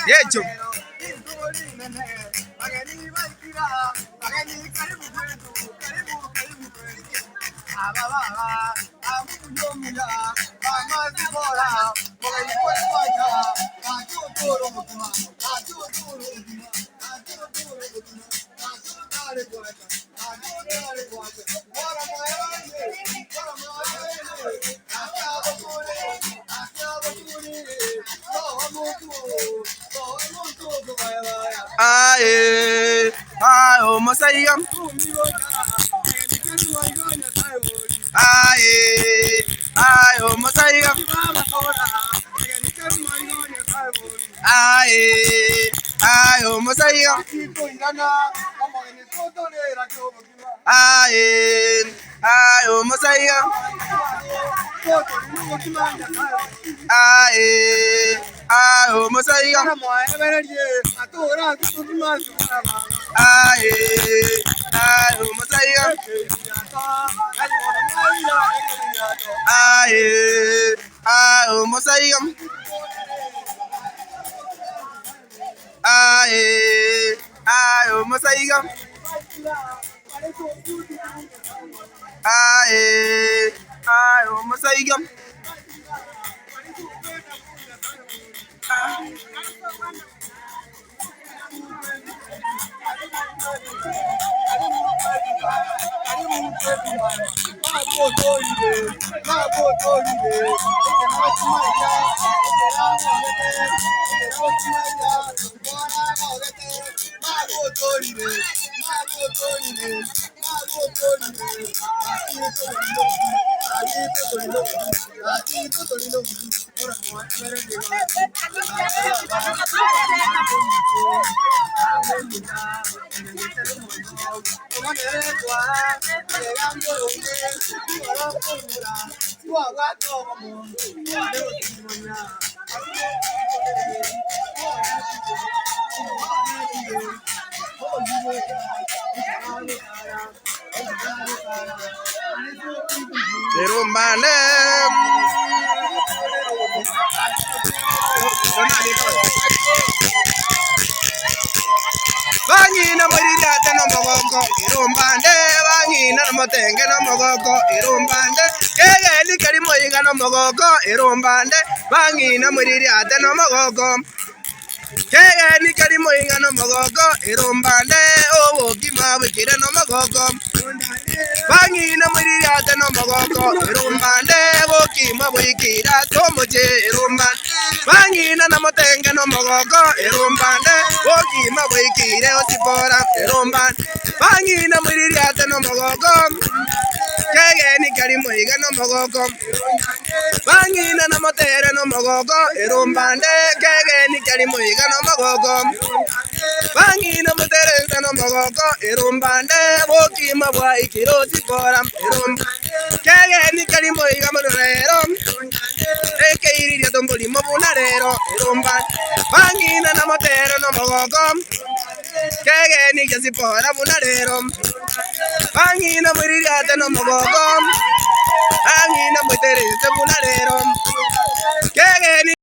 Yecho. Aye, aye, Masayam. Aye, aye, Masayam. Aye, aye, Masayam. Aye, aye, Masayam. Aye, aye, Masayam. Aye, aye, Masayam. Aye, aye, Masayam. Aye, aye, Masayam. Aye, aye, Masayam. Bangina Maridata no Mogogo, Irumbande, Bangina Motenge no Mogogo, Irumbande, Kayali Karimoyga no Mogogo, Irumbande, Bangina Maridata no Mogogo, Kayali Karimoyga no Mogogo, Irumbande, oh, Gima Wikira no Mogogo, Bangina Maridata no Mogogo, Irumbande, Wokima Wikira, Tomoje, Irumbande. Bangina na Motenge no Mogogo, Irumbande, Wokima Wikire Osipora, Irumbande, Bangina Muriata no Mogogo, Kayani Karimoyga no Mogogo, Bangina na Motere no Mogogo, Irumbande, Kayani Karimoyga no Mogogo, Bangina Motere no Mogogo, Irumbande, Wokima Wikire Osipora, Irumbande, Kayani Karimoyga Morero, Eke iria tomboli mobunarero, Irumbande, Bangina na Motero no Mogogo, Kayani Kasipora Bunarero, Bangina Muriata no Mogogo, Bangina Motere Bunarero, Kayani